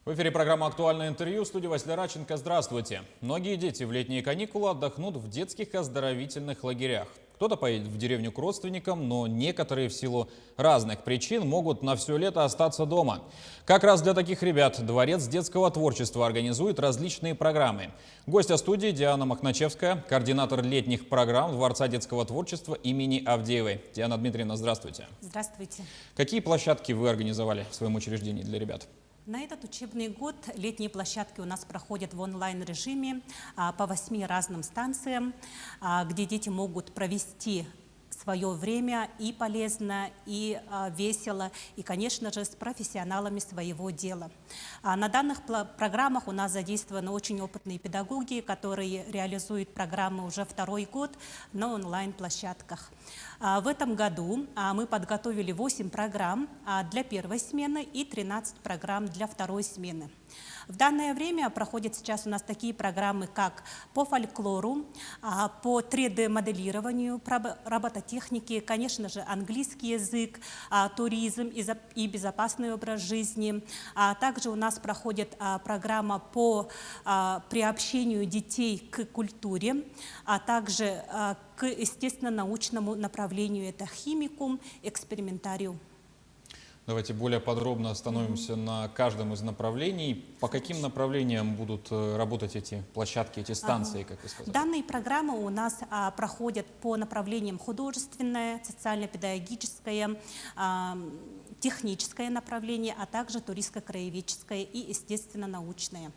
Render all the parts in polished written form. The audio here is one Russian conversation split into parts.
В эфире программа «Актуальное интервью». В студии Василий Раченко. Здравствуйте. Многие дети в летние каникулы отдохнут в детских оздоровительных лагерях. Кто-то поедет в деревню к родственникам, но некоторые в силу разных причин могут на все лето остаться дома. Как раз для таких ребят Дворец детского творчества организует различные программы. Гостья студии Диана Махначевская, координатор летних программ Дворца детского творчества имени Авдеевой. Диана Дмитриевна, здравствуйте. Здравствуйте. Какие площадки вы организовали в своем учреждении для ребят? На этот учебный год летние площадки у нас проходят в онлайн-режиме по 8 разным станциям, где дети могут провести свое время и полезно, и весело, и, конечно же, с профессионалами своего дела. На данных программах у нас задействованы очень опытные педагоги, которые реализуют программы уже второй год на онлайн-площадках. В этом году мы подготовили 8 программ для первой смены и 13 программ для второй смены. В данное время проходят сейчас у нас такие программы, как по фольклору, по 3D-моделированию, робототехнике, конечно же, английский язык, туризм и безопасный образ жизни. Также у нас проходит программа по приобщению детей к культуре, а также к естественно-научному направлению. Это химикум, экспериментариум. Давайте более подробно остановимся на каждом из направлений. По каким направлениям будут работать эти площадки, эти станции, как вы сказали? Данные программы у нас проходят по направлениям художественное, социально-педагогическое, техническое направление, а также туристско-краеведческое и естественно-научное.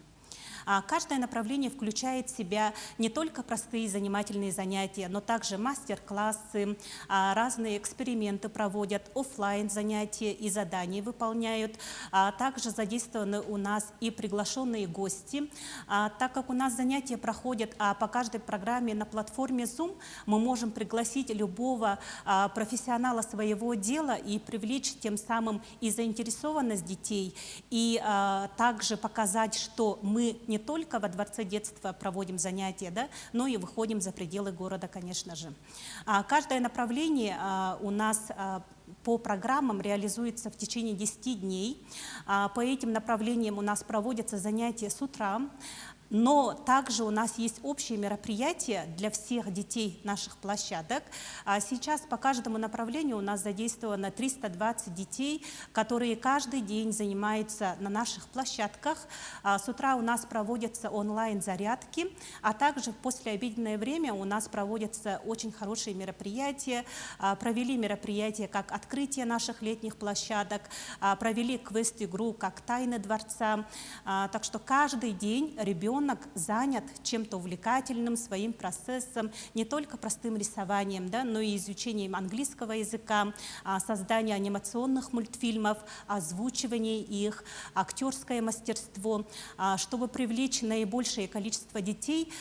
Каждое направление включает в себя не только простые занимательные занятия, но также мастер-классы, разные эксперименты проводят, офлайн занятия и задания выполняют. Также задействованы у нас и приглашенные гости. Так как у нас занятия проходят по каждой программе на платформе Zoom, мы можем пригласить любого профессионала своего дела и привлечь тем самым и заинтересованность детей, и также показать, что мы не только во Дворце детства проводим занятия, да, но и выходим за пределы города, конечно же. Каждое направление у нас по программам реализуется в течение 10 дней. По этим направлениям у нас проводятся занятия с утра, но также у нас есть общие мероприятия для всех детей наших площадок. Сейчас по каждому направлению у нас задействовано 320 детей, которые каждый день занимаются на наших площадках. С утра у нас проводятся онлайн-зарядки, а также в послеобеденное время у нас проводятся очень хорошие мероприятия. Провели мероприятия как открытие наших летних площадок, провели квест-игру как «Тайны дворца». Так что каждый день ребенок занят чем-то увлекательным, своим процессом, не только простым рисованием, да, но и изучением английского языка, созданием анимационных мультфильмов, озвучивание их, актерское мастерство. Чтобы привлечь наибольшее количество детей,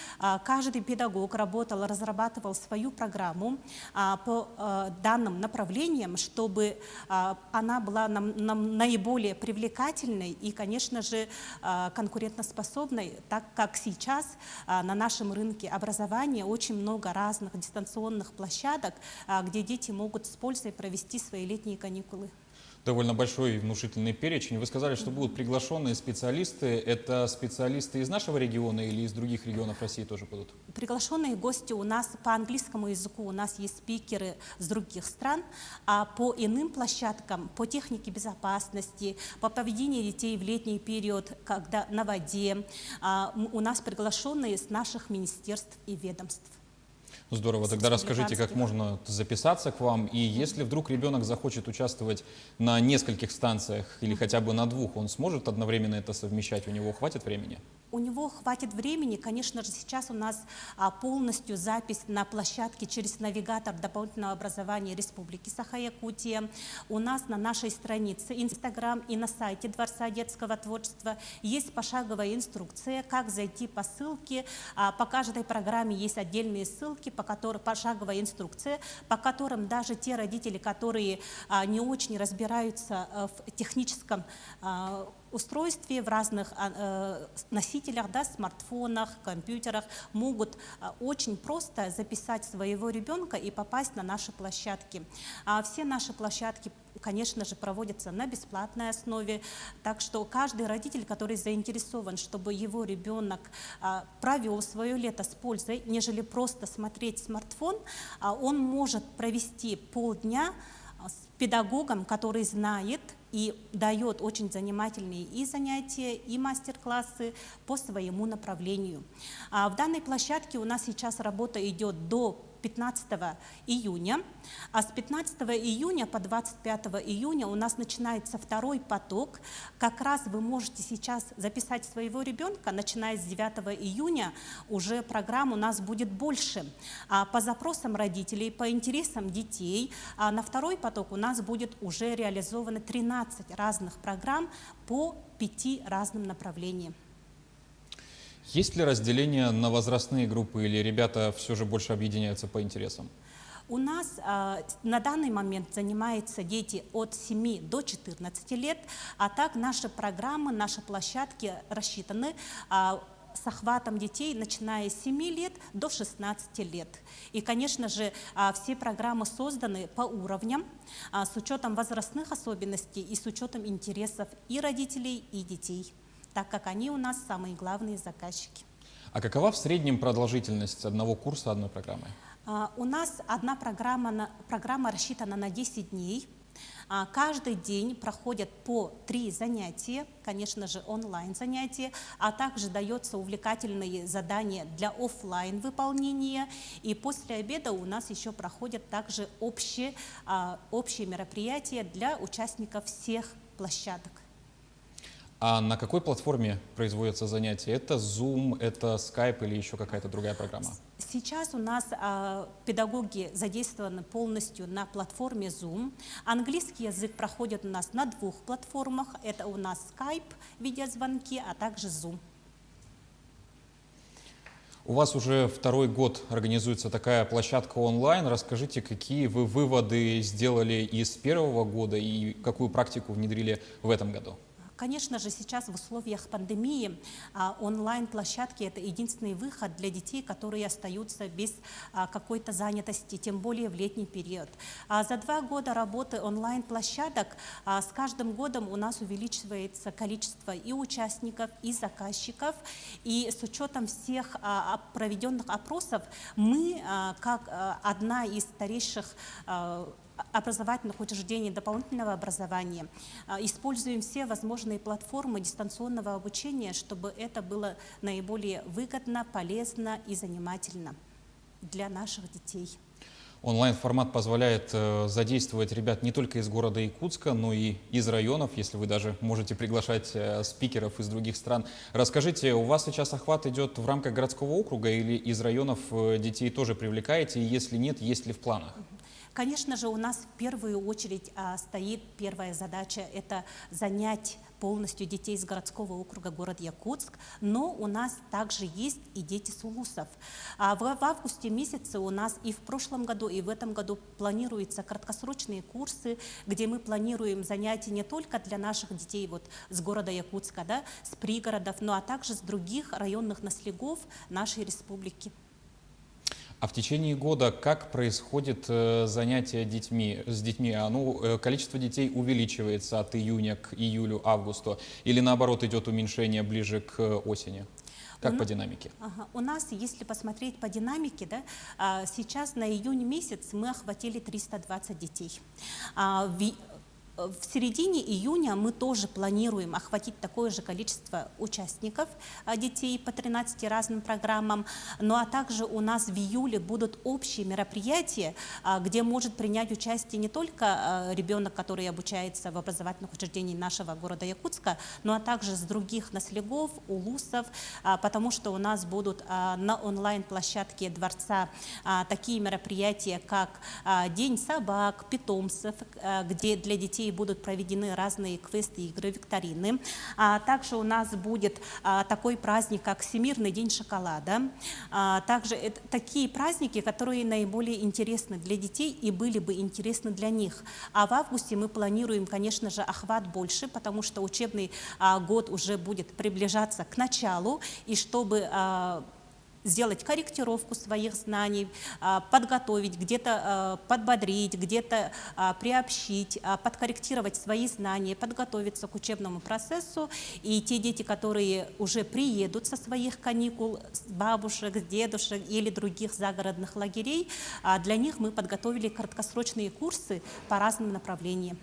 каждый педагог разрабатывал свою программу по данным направлениям, чтобы она была наиболее привлекательной и, конечно же, конкурентоспособной, так как сейчас на нашем рынке образования очень много разных дистанционных площадок, где дети могут с пользой провести свои летние каникулы. Довольно большой и внушительный перечень. Вы сказали, что будут приглашенные специалисты. Это специалисты из нашего региона или из других регионов России тоже будут? Приглашенные гости у нас по английскому языку, у нас есть спикеры с других стран, а по иным площадкам, по технике безопасности, по поведению детей в летний период, когда на воде, у нас приглашенные с наших министерств и ведомств. Здорово. Тогда расскажите, как можно записаться к вам. И если вдруг ребенок захочет участвовать на нескольких станциях или хотя бы на 2, он сможет одновременно это совмещать? У него хватит времени? У него хватит времени. Конечно же, сейчас у нас полностью запись на площадке через навигатор дополнительного образования Республики Саха-Якутия. У нас на нашей странице Инстаграм и на сайте Дворца детского творчества есть пошаговая инструкция, как зайти по ссылке. По каждой программе есть отдельные ссылки, пошаговая инструкция, по которым даже те родители, которые не очень разбираются в техническом устройстве, в разных носителях, да, смартфонах, компьютерах могут очень просто записать своего ребенка и попасть на наши площадки. Все наши площадки, конечно же, проводятся на бесплатной основе, так что каждый родитель, который заинтересован, чтобы его ребенок провел свое лето с пользой, нежели просто смотреть смартфон, он может провести полдня с педагогом, который знает и дает очень занимательные и занятия, и мастер-классы по своему направлению. В данной площадке у нас сейчас работа идет до 15 июня, а с 15 июня по 25 июня у нас начинается второй поток. Как раз вы можете сейчас записать своего ребенка, начиная с 9 июня уже программ у нас будет больше. По запросам родителей, по интересам детей, на второй поток у нас будет уже реализовано 13 разных программ по 5 разным направлениям. Есть ли разделение на возрастные группы или ребята все же больше объединяются по интересам? У нас на данный момент занимаются дети от 7 до 14 лет, а так наши программы, наши площадки рассчитаны с охватом детей, начиная с 7 лет до 16 лет. И, конечно же, все программы созданы по уровням, с учетом возрастных особенностей и с учетом интересов и родителей, и детей, так как они у нас самые главные заказчики. А какова в среднем продолжительность одного курса, одной программы? У нас одна программа рассчитана на 10 дней. Каждый день проходят по 3 занятия, конечно же, онлайн-занятия, а также дается увлекательные задания для офлайн выполнения. И после обеда у нас еще проходят также общие мероприятия для участников всех площадок. А на какой платформе производятся занятия? Это Zoom, это Skype или еще какая-то другая программа? Сейчас у нас педагоги задействованы полностью на платформе Zoom. Английский язык проходит у нас на 2 платформах. Это у нас Skype, видеозвонки, а также Zoom. У вас уже второй год организуется такая площадка онлайн. Расскажите, какие вы выводы сделали из первого года и какую практику внедрили в этом году? Конечно же, сейчас в условиях пандемии онлайн-площадки – это единственный выход для детей, которые остаются без какой-то занятости, тем более в летний период. За 2 года работы онлайн-площадок с каждым годом у нас увеличивается количество и участников, и заказчиков. И с учетом всех проведенных опросов мы, как одна из старейших образовательных учреждений дополнительного образования, используем все возможные платформы дистанционного обучения, чтобы это было наиболее выгодно, полезно и занимательно для наших детей. Онлайн-формат позволяет задействовать ребят не только из города Якутска, но и из районов, если вы даже можете приглашать спикеров из других стран. Расскажите, у вас сейчас охват идет в рамках городского округа или из районов детей тоже привлекаете? И если нет, есть ли в планах? Конечно же, у нас в первую очередь стоит первая задача – это занять полностью детей из городского округа город Якутск, но у нас также есть и дети с улусов. В августе месяце у нас и в прошлом году, и в этом году планируются краткосрочные курсы, где мы планируем занятия не только для наших детей вот с города Якутска, да, с пригородов, но а также с других районных наследов нашей республики. А в течение года как происходит занятие с детьми? Количество детей увеличивается от июня к июлю, августу, или наоборот идет уменьшение ближе к осени? Как по динамике? У нас, если посмотреть по динамике, да, сейчас на июнь месяц мы охватили 320 детей. В середине июня мы тоже планируем охватить такое же количество участников, детей по 13 разным программам. Ну а также у нас в июле будут общие мероприятия, где может принять участие не только ребенок, который обучается в образовательных учреждениях нашего города Якутска, но а также с других наследов, улусов, потому что у нас будут на онлайн-площадке дворца такие мероприятия, как День собак, питомцев, где для детей детей будут проведены разные квесты, игры, викторины. Также у нас будет такой праздник, как Всемирный день шоколада. Также это такие праздники, которые наиболее интересны для детей и были бы интересны для них. А в августе мы планируем, конечно же, охват больше, потому что учебный год уже будет приближаться к началу, и чтобы сделать корректировку своих знаний, подготовить, где-то подбодрить, где-то приобщить, подкорректировать свои знания, подготовиться к учебному процессу. И те дети, которые уже приедут со своих каникул, с бабушек, с дедушек или других загородных лагерей, для них мы подготовили краткосрочные курсы по разным направлениям.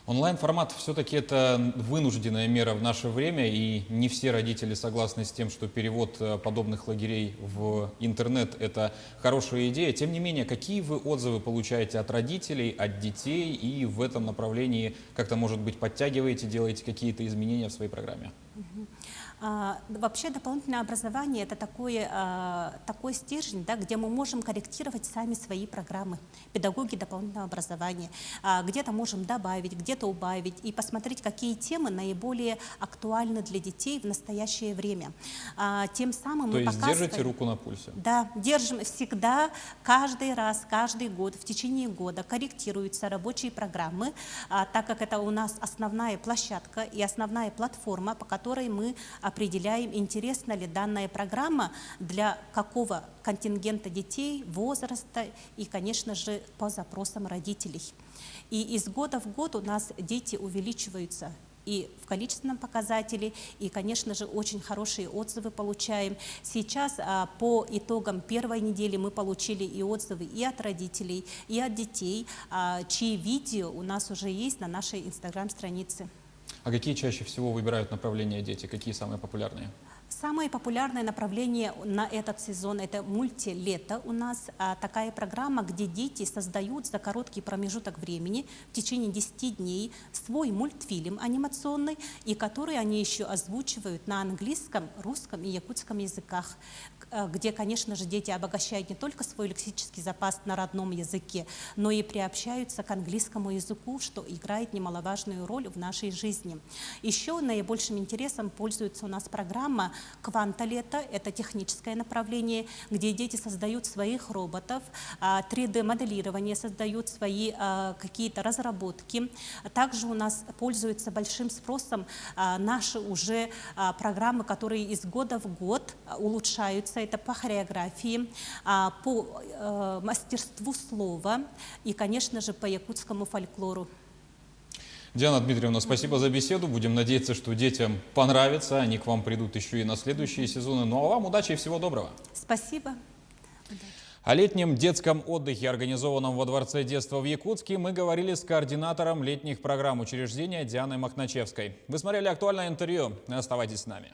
Онлайн-формат все-таки это вынужденная мера в наше время, и не все родители согласны с тем, что перевод подобных лагерей в интернет – это хорошая идея. Тем не менее, какие вы отзывы получаете от родителей, от детей, и в этом направлении как-то, может быть, подтягиваете, делаете какие-то изменения в своей программе? Вообще дополнительное образование – это такой стержень, да, где мы можем корректировать сами свои программы, педагоги дополнительного образования. Где-то можем добавить, где-то убавить и посмотреть, какие темы наиболее актуальны для детей в настоящее время. Тем самым мы показываем… держите руку на пульсе? Да, держим всегда, каждый раз, каждый год, в течение года корректируются рабочие программы, так как это у нас основная площадка и основная платформа, по которой мы определяем, интересна ли данная программа для какого контингента детей, возраста и, конечно же, по запросам родителей. И из года в год у нас дети увеличиваются и в количественном показателе, и, конечно же, очень хорошие отзывы получаем. Сейчас по итогам первой недели мы получили и отзывы и от родителей, и от детей, чьи видео у нас уже есть на нашей инстаграм-странице. А какие чаще всего выбирают направления дети? Какие самые популярные? Самое популярное направление на этот сезон – это мультилето. У нас такая программа, где дети создают за короткий промежуток времени, в течение 10 дней, свой мультфильм анимационный, и который они еще озвучивают на английском, русском и якутском языках, где, конечно же, дети обогащают не только свой лексический запас на родном языке, но и приобщаются к английскому языку, что играет немаловажную роль в нашей жизни. Еще наибольшим интересом пользуется у нас программа «Квантолето». Это техническое направление, где дети создают своих роботов, 3D-моделирование, создают свои какие-то разработки. Также у нас пользуются большим спросом наши уже программы, которые из года в год улучшаются. Это по хореографии, по мастерству слова и, конечно же, по якутскому фольклору. Диана Дмитриевна, спасибо за беседу. Будем надеяться, что детям понравится, они к вам придут еще и на следующие сезоны. Ну а вам удачи и всего доброго. Спасибо. О летнем детском отдыхе, организованном во Дворце детства в Якутске, мы говорили с координатором летних программ учреждения Дианой Махначевской. Вы смотрели актуальное интервью. Оставайтесь с нами.